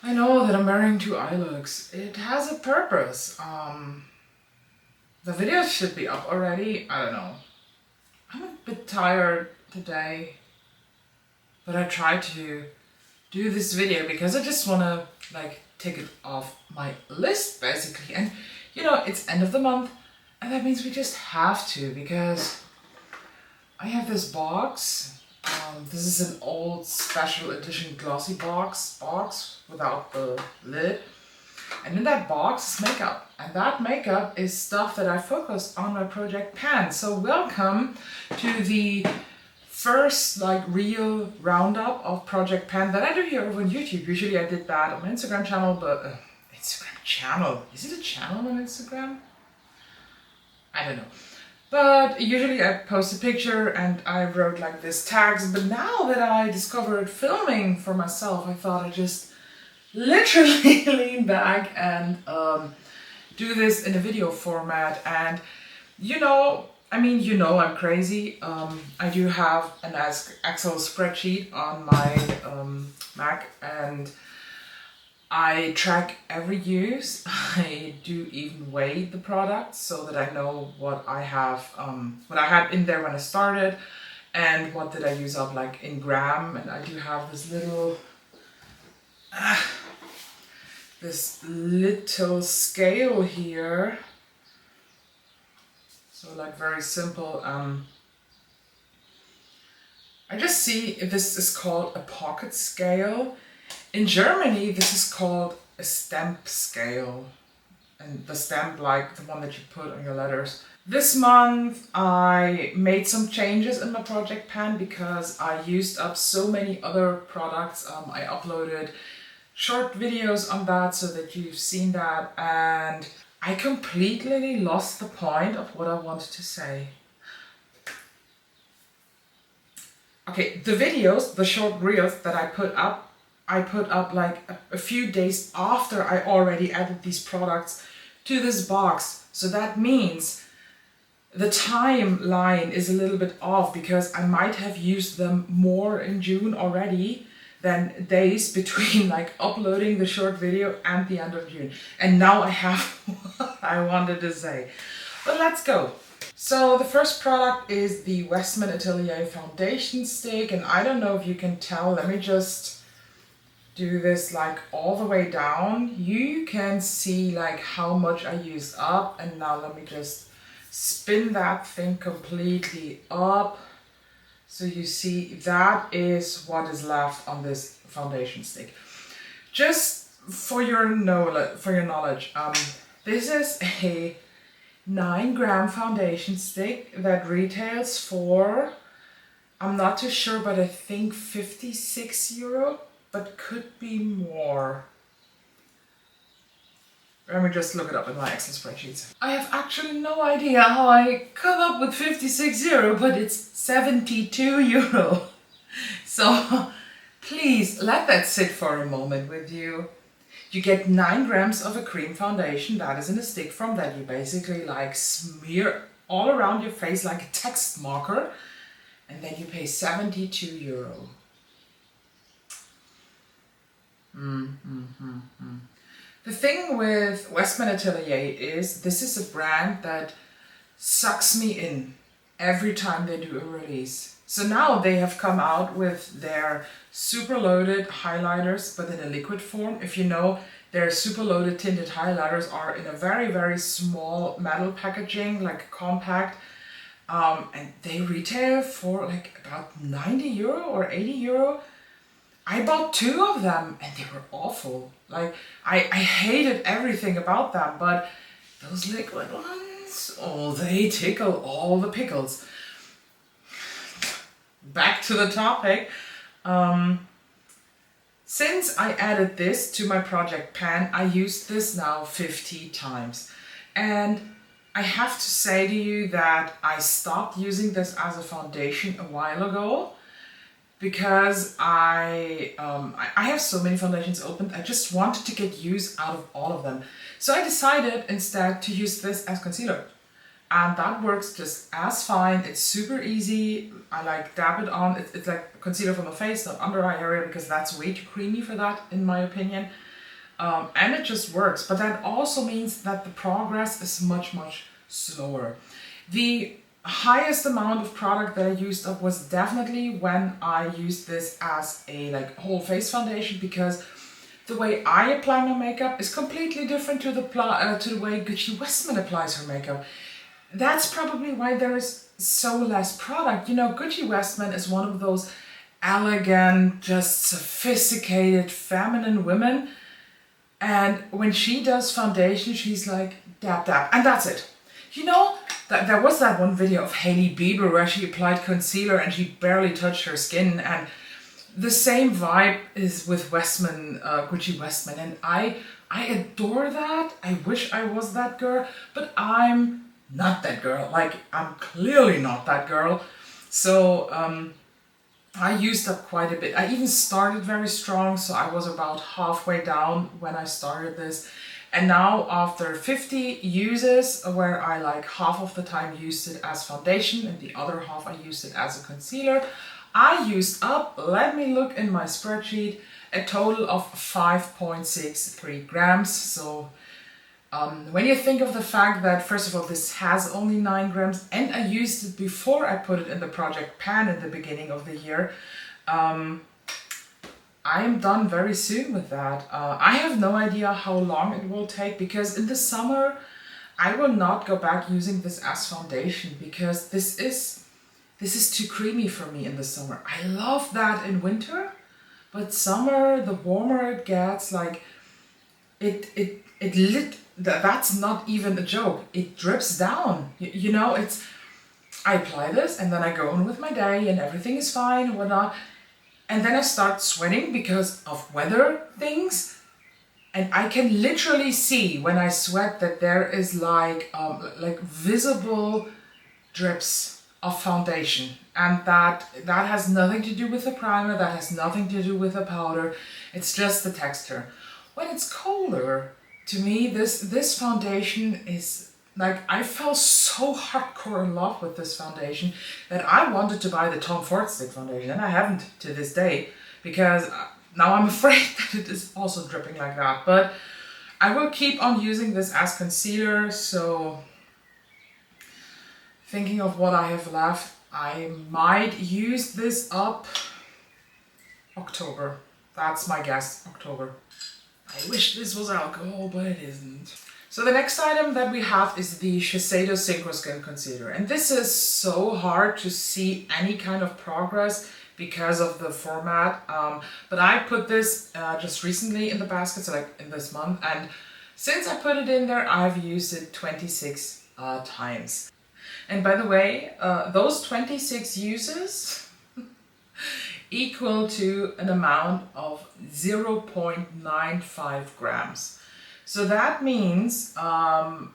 I know that I'm wearing two eye looks. It has a purpose. The videos should be up already. I don't know. I'm a bit tired today, but I tried to do this video because I just want to take it off my list basically. And it's end of the month, and that means we just have to, because I have this box. This is an old special edition glossy box without the lid. And in that box is makeup. And that makeup is stuff that I focused on my Project Pan. So welcome to the first real roundup of Project Pan that I do here over on YouTube. Usually I did that on my Instagram channel, but Instagram channel? Is it a channel on Instagram? I don't know. But usually I post a picture and I wrote this tags, but now that I discovered filming for myself, I thought I'd just literally lean back and do this in a video format. And I'm crazy. I do have an Excel spreadsheet on my Mac, and I track every use. I do even weigh the products so that I know what I have, what I had in there when I started, and what did I use up in gram. And I do have this little scale here. So very simple. I just see if this is called a pocket scale. In Germany, this is called a stamp scale, and the stamp, the one that you put on your letters. This month, I made some changes in my Project Pan because I used up so many other products. I uploaded short videos on that so that you've seen that, and I completely lost the point of what I wanted to say. Okay, the videos, the short reels that I put up a few days after I already added these products to this box. So that means the timeline is a little bit off, because I might have used them more in June already than days between uploading the short video and the end of June. And now I have what I wanted to say. But let's go. So the first product is the Westman Atelier foundation stick, and I don't know if you can tell. Let me just do this all the way down. You can see how much I used up, and now let me just spin that thing completely up so you see that is what is left on this foundation stick. Just for your knowledge, this is a 9-gram foundation stick that retails for, I'm not too sure, but I think 56 euro, but could be more. Let me just look it up in my Excel spreadsheets. I have actually no idea how I come up with 56 euro, but it's 72 euro. So please let that sit for a moment with you. You get 9 grams of a cream foundation that is in a stick form that you basically smear all around your face like a text marker, and then you pay 72 euro. The thing with Westman Atelier is this is a brand that sucks me in every time they do a release. So now they have come out with their super loaded highlighters, but in a liquid form. If you know, their super loaded tinted highlighters are in a very, very small metal packaging, compact. And they retail for about 90 euro or 80 euro. I bought 2 of them and they were awful. I hated everything about them, but those liquid ones, oh, they tickle all the pickles. Back to the topic. Since I added this to my Project Pan, I used this now 50 times. And I have to say to you that I stopped using this as a foundation a while ago, because I have so many foundations opened. I just wanted to get use out of all of them. So I decided instead to use this as concealer. and that works just as fine. It's super easy. I like dab it on. It's like concealer from the face, not under eye area, because that's way too creamy for that in my opinion. And it just works, but that also means that the progress is much slower. The highest amount of product that I used up was definitely when I used this as a like whole face foundation, because the way I apply my makeup is completely different to the way Gucci Westman applies her makeup. That's probably why there is so less product. You know, Gucci Westman is one of those elegant, just sophisticated, feminine women. And when she does foundation, she's like, dab, dab, and that's it. You know, there was that one video of Hailey Bieber where she applied concealer and she barely touched her skin, and the same vibe is with Westman, Gucci Westman, and I adore that. I wish I was that girl, but I'm not that girl. Like, I'm clearly not that girl. So I used up quite a bit. I even started very strong, so I was about halfway down when I started this. And now after 50 uses, where I like half of the time used it as foundation and the other half I used it as a concealer, I used up, let me look in my spreadsheet, a total of 5.63 grams. So when you think of the fact that, first of all, this has only 9 grams and I used it before I put it in the Project Pan in the beginning of the year, I am done very soon with that. I have no idea how long it will take, because in the summer I will not go back using this as foundation, because this is too creamy for me in the summer. I love that in winter, but summer, the warmer it gets, like that's not even a joke. It drips down. You know, I apply this and then I go on with my day and everything is fine and whatnot. And then I start sweating because of weather things. And I can literally see when I sweat that there is like visible drips of foundation. And that has nothing to do with the primer, that has nothing to do with the powder. It's just the texture. When it's colder, to me, this foundation is like, I fell so hardcore in love with this foundation that I wanted to buy the Tom Ford Stick foundation, and I haven't to this day, because now I'm afraid that it is also dripping like that. But I will keep on using this as concealer, so thinking of what I have left, I might use this up October. That's my guess, October. I wish this was alcohol, but it isn't. So the next item that we have is the Shiseido Synchro Skin Concealer. And this is so hard to see any kind of progress because of the format. But I put this just recently in the basket, so like in this month. And since I put it in there, I've used it 26 times. And by the way, those 26 uses equal to an amount of 0.95 grams. So that means I've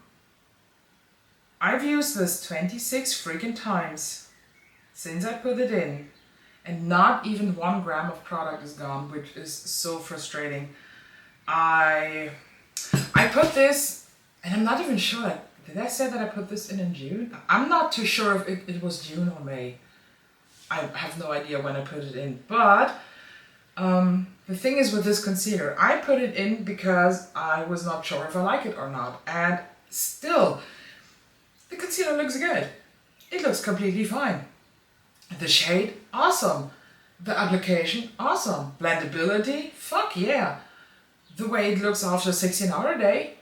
used this 26 freaking times since I put it in, and not even 1 gram of product is gone, which is so frustrating. I put this, and I'm not even sure, like, did I say that I put this in June? I'm not too sure if it was June or May. I have no idea when I put it in, but the thing is with this concealer, I put it in because I was not sure if I like it or not, and still, the concealer looks good. It looks completely fine. The shade, awesome. The application, awesome. Blendability, fuck yeah. The way it looks after a 16-hour day,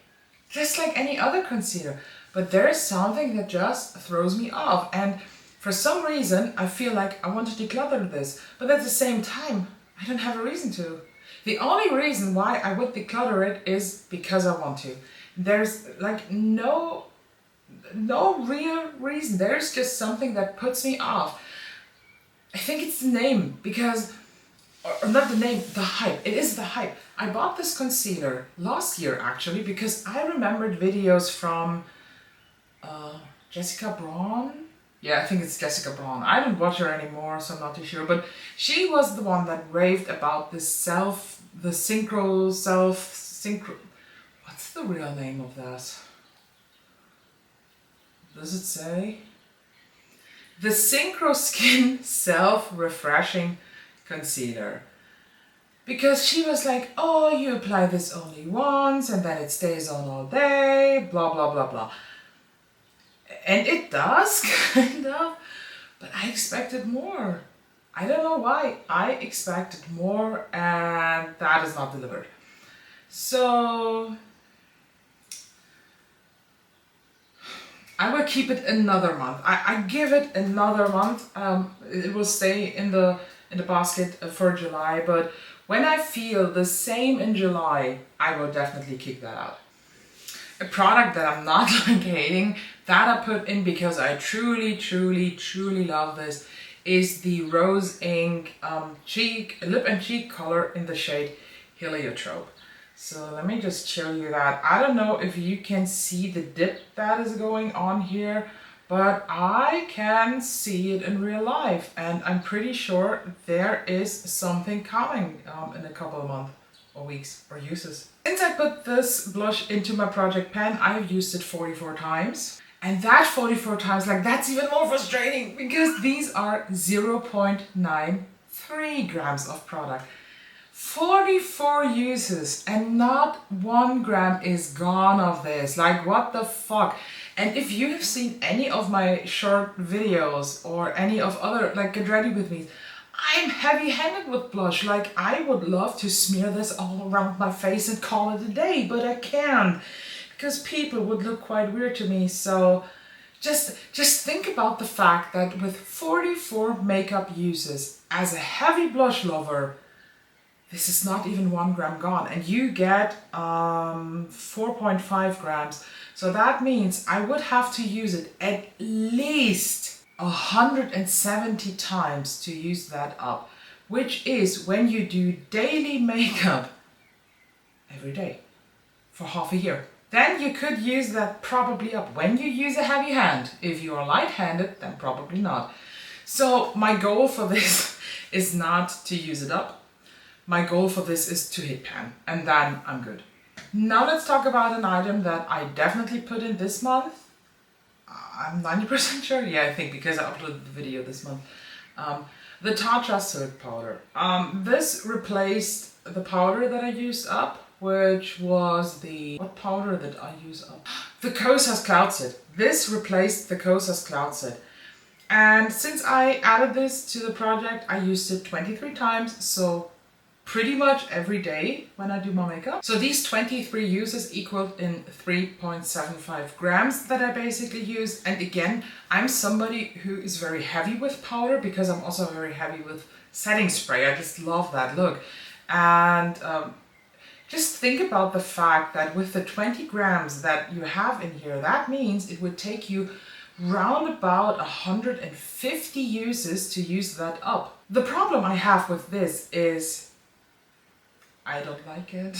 just like any other concealer. But there is something that just throws me off, and for some reason I feel like I want to declutter this, but at the same time, I don't have a reason to. The only reason why I would declutter it is because I want to. There's like no real reason. There's just something that puts me off. I think it's the name, because, or not the name, the hype. It is the hype. I bought this concealer last year actually because I remembered videos from Jessica Braun. Yeah, I think it's Jessica Braun. I don't watch her anymore, so I'm not too sure. But she was the one that raved about this synchro. What's the real name of that? does it say? The Synchro Skin Self-Refreshing Concealer. Because she was like, oh, you apply this only once and then it stays on all day, blah, blah, blah, blah. And it does, kind of, but I expected more. I don't know why. I expected more and that is not delivered. So I will keep it another month. I give it another month. It will stay in the basket for July, but when I feel the same in July, I will definitely kick that out. A product that I'm not like hating, that I put in because I truly, truly, truly love this, is the Rose Ink lip and cheek color in the shade Heliotrope. So let me just show you that. I don't know if you can see the dip that is going on here, but I can see it in real life, and I'm pretty sure there is something coming in a couple of months or weeks or uses. Since I put this blush into my project pan, I've used it 44 times. And that 44 times, like, that's even more frustrating because these are 0.93 grams of product. 44 uses and not 1 gram is gone of this. Like, what the fuck? And if you have seen any of my short videos or any of other, like, Get Ready With Me, I'm heavy-handed with blush. Like, I would love to smear this all around my face and call it a day, but I can't because people would look quite weird to me. So just think about the fact that with 44 makeup uses, as a heavy blush lover, this is not even 1 gram gone, and you get 4.5 grams. So that means I would have to use it at least 170 times to use that up, which is when you do daily makeup every day for half a year. Then you could use that probably up when you use a heavy hand. If you are light-handed, then probably not. So my goal for this is not to use it up. My goal for this is to hit pan, and then I'm good. Now let's talk about an item that I definitely put in this month. I'm 90% sure, yeah, I think, because I uploaded the video this month. The Tatcha Silk Powder. This replaced the powder that I used up, which was the... What powder did I use up? The Kosas Cloud Set. This replaced the Kosas Cloud Set. And since I added this to the project, I used it 23 times, so pretty much every day when I do my makeup. So these 23 uses equaled in 3.75 grams that I basically used. And again, I'm somebody who is very heavy with powder because I'm also very heavy with setting spray. I just love that look. And just think about the fact that with the 20 grams that you have in here, that means it would take you round about 150 uses to use that up. The problem I have with this is I don't like it.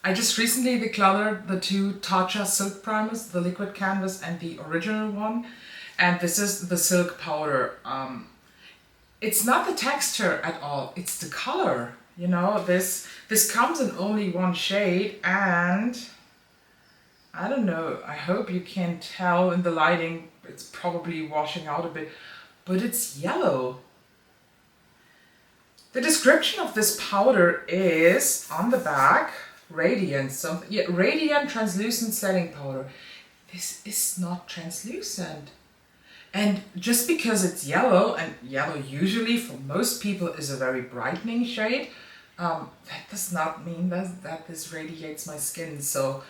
I just recently decluttered the two Tatcha Silk Primers, the liquid canvas and the original one. And this is the silk powder. It's not the texture at all, it's the color. You know, this comes in only one shade, and I don't know, I hope you can tell in the lighting, it's probably washing out a bit, but it's yellow. The description of this powder is on the back, Radiant, Radiant Translucent Setting Powder. This is not translucent. And just because it's yellow, and yellow usually for most people is a very brightening shade, that does not mean that this radiates my skin. So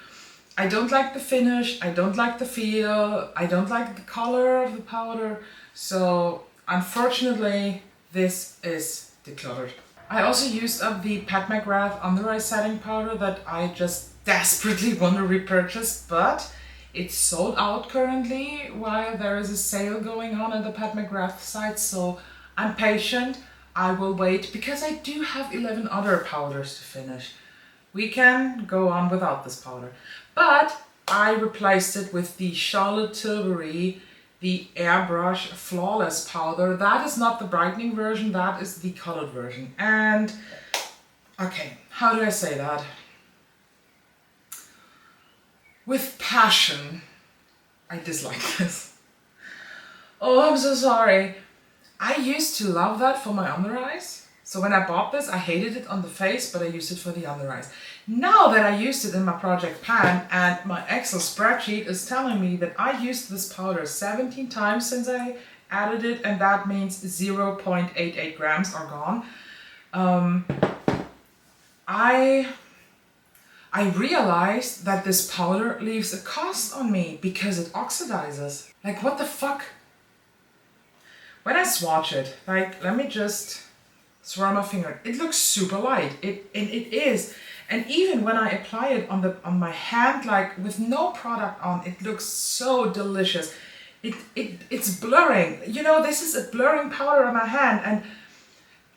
I don't like the finish, I don't like the feel, I don't like the color of the powder. So unfortunately, this is decluttered. I also used up the Pat McGrath Under Eye Setting Powder that I just desperately want to repurchase, but it's sold out currently while there is a sale going on at the Pat McGrath site, so I'm patient. I will wait because I do have 11 other powders to finish. We can go on without this powder. But I replaced it with the Charlotte Tilbury, the Airbrush Flawless Powder. That is not the brightening version, that is the colored version. And, okay, how do I say that? With passion, I dislike this. Oh, I'm so sorry. I used to love that for my under eyes. So when I bought this, I hated it on the face, but I used it for the under eyes. Now that I used it in my project pan and my Excel spreadsheet is telling me that I used this powder 17 times since I added it, and that means 0.88 grams are gone. I realized that this powder leaves a cost on me because it oxidizes. Like, what the fuck? When I swatch it, like, let me just swirl my finger. It looks super light. It is. And even when I apply it on my hand, like with no product on, it looks so delicious. It's blurring. You know, this is a blurring powder on my hand, and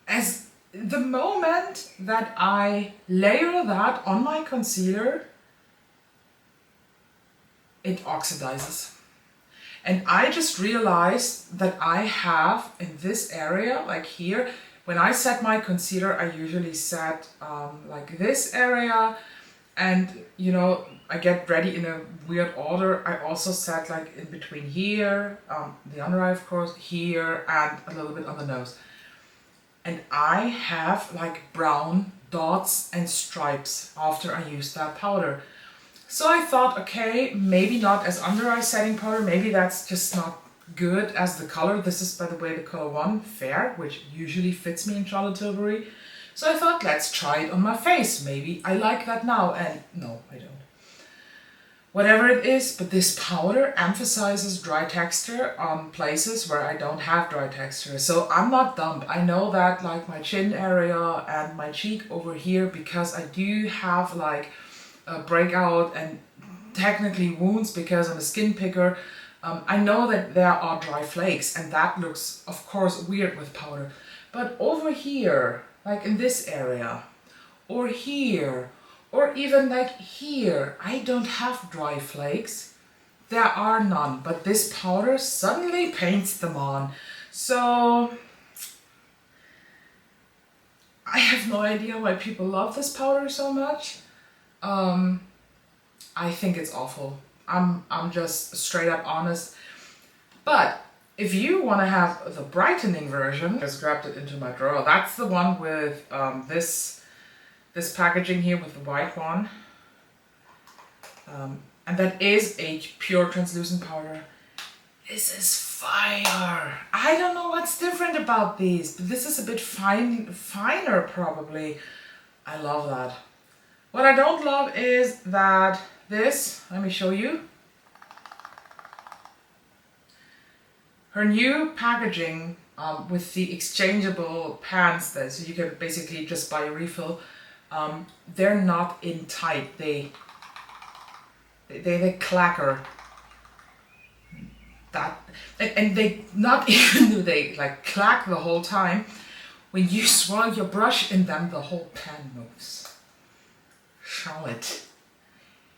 as the moment that I layer that on my concealer, it oxidizes. And I just realized that I have in this area, like here, when I set my concealer, I usually set like this area, and you know, I get ready in a weird order. I also set like in between here, the under eye of course, here, and a little bit on the nose. And I have like brown dots and stripes after I used that powder. So I thought, okay, maybe not as under eye setting powder, maybe that's just not good as the color. This is, by the way, the color 1, Fair, which usually fits me in Charlotte Tilbury. So I thought, let's try it on my face. Maybe I like that now, and no, I don't. Whatever it is, but this powder emphasizes dry texture on places where I don't have dry texture. So I'm not dumb. I know that like my chin area and my cheek over here, because I do have like a breakout and technically wounds because I'm a skin picker. I know that there are dry flakes, and that looks of course weird with powder. But over here, like in this area, or here, or even like here, I don't have dry flakes. There are none, but this powder suddenly paints them on. So I have no idea why people love this powder so much. I think it's awful. I'm just straight up honest. But if you want to have the brightening version, I just grabbed it into my drawer. That's the one with this packaging here with the white one. And that is a pure translucent powder. This is fire. I don't know what's different about these, but this is a bit finer probably. I love that. What I don't love is that this, let me show you. Her new packaging with the exchangeable pans there, so you can basically just buy a refill. They're not in tight. They clacker. That and they not even do they like clack the whole time. When you swirl your brush in them, the whole pan moves. Charlotte,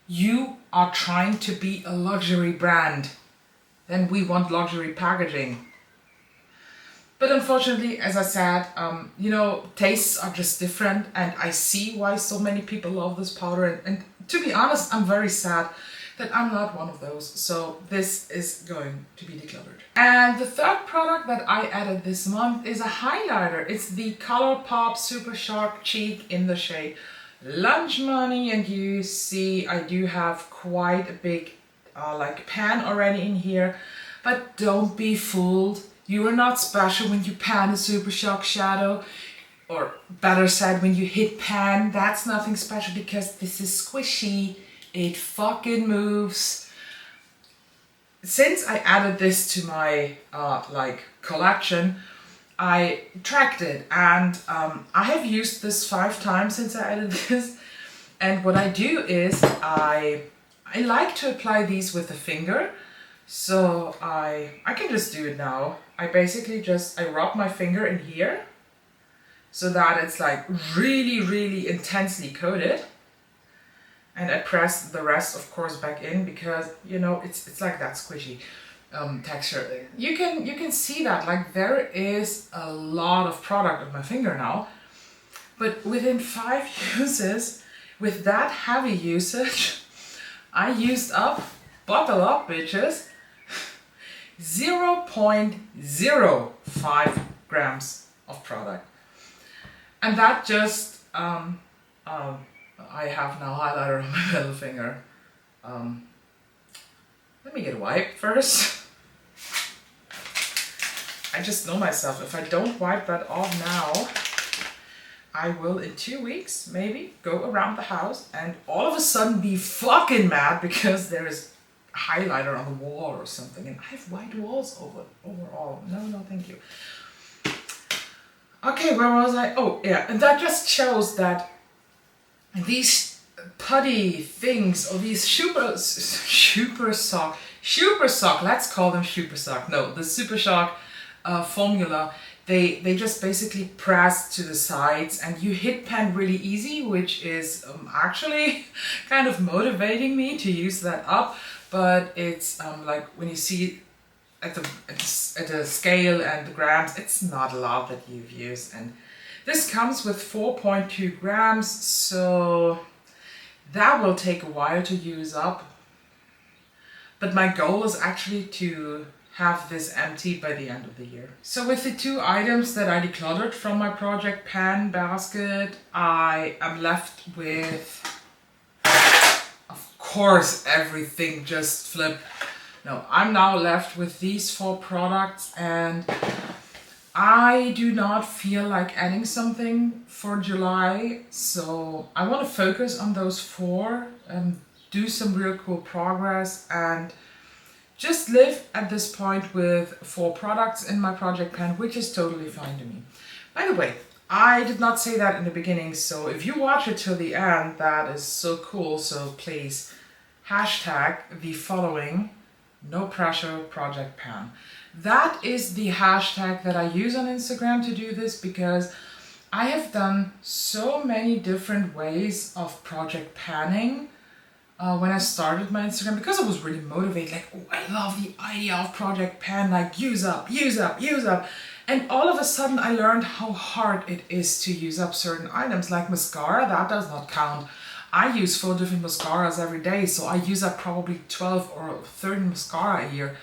you are trying to be a luxury brand. Then we want luxury packaging. But unfortunately, as I said, you know, tastes are just different, and I see why so many people love this powder. And to be honest, I'm very sad that I'm not one of those. So this is going to be decluttered. And the third product that I added this month is a highlighter. It's the ColourPop Super Sharp Cheek in the shade Lunch Money. And you see I do have quite a big like pan already in here. But don't be fooled. You are not special when you pan a Super Shock shadow, or better said, when you hit pan. That's nothing special because this is squishy. It fucking moves. Since I added this to my like collection, I tracked it, and I have used this 5 times since I added this. And what I do is I like to apply these with the finger. So I can just do it now. I basically I rub my finger in here so that it's like really, really intensely coated. And I press the rest, of course, back in because, you know, it's like that squishy texture. You can see that, like, there is a lot of product on my finger now. But within 5 uses, with that heavy usage, I used up buckle up, bitches. 0.05 grams of product. And that just, I have now highlighter on my middle finger. Let me get a wipe first. I just know myself, if I don't wipe that off now, I will in 2 weeks maybe go around the house and all of a sudden be fucking mad because there is highlighter on the wall or something, and I have white walls overall. No, thank you. Okay, where was I? Oh, yeah, and that just shows that these putty things, or these super sock, let's call them super sock. No, the Super Shock formula, they just basically press to the sides and you hit pen really easy, which is actually kind of motivating me to use that up. But it's like when you see at the scale and the grams, it's not a lot that you've used. And this comes with 4.2 grams, so that will take a while to use up. But my goal is actually to have this empty by the end of the year. So with the 2 items that I decluttered from my project pan basket, I am left with, of course, everything just flipped. No, I'm now left with these 4 products, and I do not feel like adding something for July, so I want to focus on those 4 and do some real cool progress and just live at this point with 4 products in my project pan, which is totally fine to me. By the way, I did not say that in the beginning, so if you watch it till the end, that is so cool. So please hashtag the following: no pressure project pan. That is the hashtag that I use on Instagram to do this, because I have done so many different ways of project panning. When I started my Instagram, because I was really motivated, like, oh, I love the idea of project pan, like use up. And all of a sudden I learned how hard it is to use up certain items, like mascara. That does not count. I use 4 different mascaras every day, so I use up probably 12 or 13 mascara a year.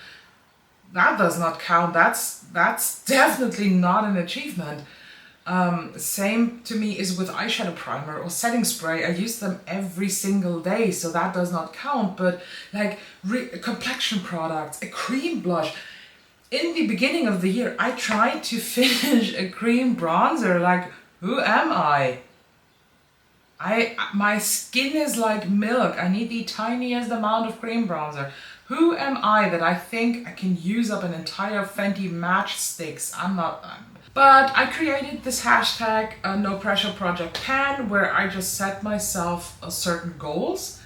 That does not count. That's definitely not an achievement. Same to me is with eyeshadow primer or setting spray. I use them every single day, so that does not count. But like complexion products, a cream blush. In the beginning of the year, I tried to finish a cream bronzer. Like, who am I? My skin is like milk. I need the tiniest amount of cream bronzer. Who am I that I think I can use up an entire Fenty matchsticks? I'm not. But I created this hashtag, no pressure project pan, where I just set myself certain goals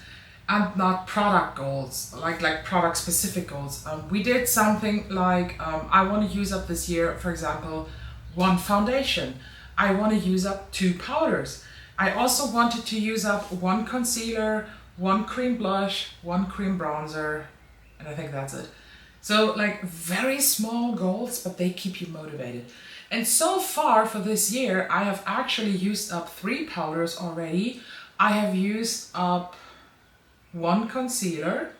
and not product goals, like product specific goals. We did something like, I want to use up this year, for example, 1 foundation. I want to use up 2 powders. I also wanted to use up 1 concealer, 1 cream blush, 1 cream bronzer, and I think that's it. So like very small goals, but they keep you motivated. And so far for this year, I have actually used up 3 powders already. I have used up 1 concealer,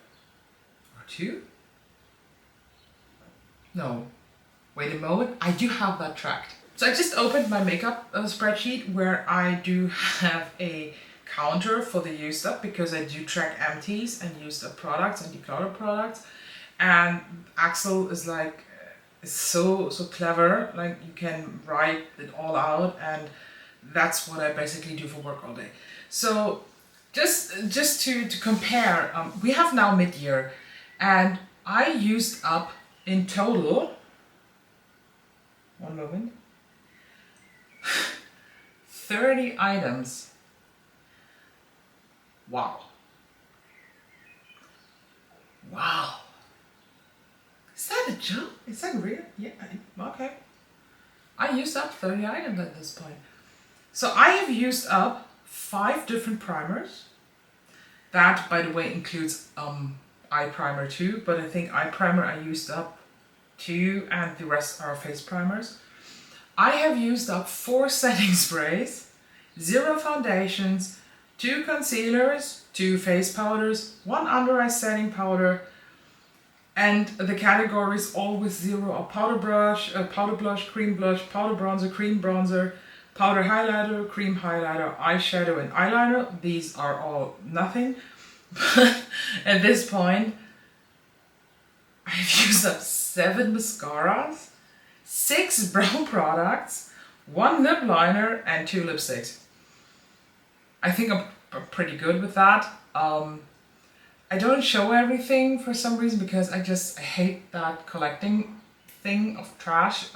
or 2? No, wait a moment, I do have that tracked. So I just opened my makeup spreadsheet, where I do have a counter for the used up, because I do track empties and used up products and declutter products. And Axel is like, so clever, like you can write it all out, and that's what I basically do for work all day. So just to compare, we have now mid-year, and I used up in total, one moment, 30 items. Wow. Is that a joke? Is that real? Yeah, okay. I used up 30 items at this point. So I have used up 5 different primers. That, by the way, includes eye primer too, but I think eye primer I used up 2 and the rest are face primers. I have used up 4 setting sprays, 0 foundations, 2 concealers, 2 face powders, 1 under eye setting powder, And the categories all with 0 are powder brush, powder blush, cream blush, powder bronzer, cream bronzer, powder highlighter, cream highlighter, eyeshadow and eyeliner. These are all nothing. But at this point, I've used up 7 mascaras, 6 brow products, 1 lip liner and 2 lipsticks. I think I'm pretty good with that. I don't show everything for some reason because I hate that collecting thing of trash.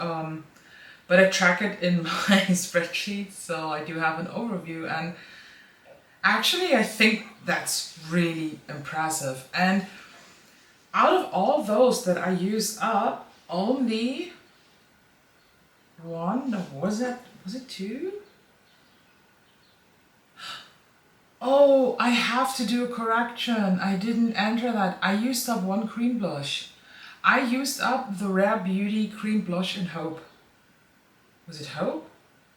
But I track it in my spreadsheet, so I do have an overview, and actually I think that's really impressive. And out of all those that I use up, only one, no, was it 2? Oh, I have to do a correction. I didn't enter that. I used up 1 cream blush. I used up the Rare Beauty Cream Blush in Hope. Was it Hope?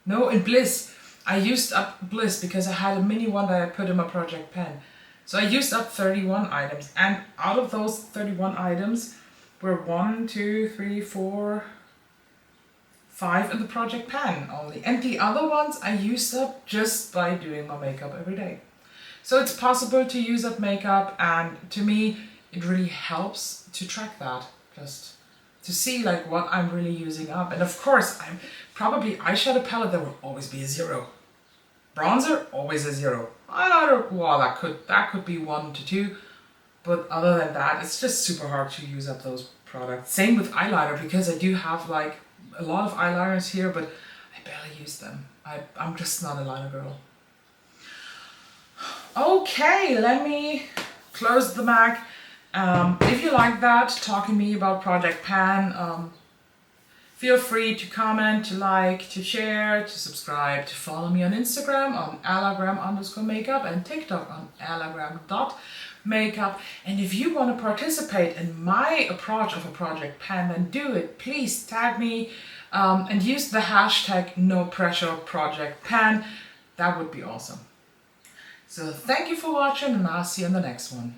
No, in Bliss. I used up Bliss because I had a mini one that I put in my project pen. So I used up 31 items. And out of those 31 items were 1, 2, 3, 4, 5 in the project pen only. And the other ones I used up just by doing my makeup every day. So it's possible to use up makeup, and to me it really helps to track that, just to see like what I'm really using up. And of course, I'm probably eyeshadow palette, there will always be a 0. Bronzer, always a 0. Eyeliner, well, that could be 1 to 2, but other than that, it's just super hard to use up those products. Same with eyeliner, because I do have like a lot of eyeliners here, but I barely use them. I'm just not a liner girl. Okay, let me close the Mac. If you like that, talking to me about Project Pan, feel free to comment, to like, to share, to subscribe, to follow me on Instagram on alagram_makeup and TikTok on alagram.makeup. And if you want to participate in my approach of a Project Pan, then do it. Please tag me and use the hashtag #NoPressureProjectPan. That would be awesome. So thank you for watching, and I'll see you in the next one.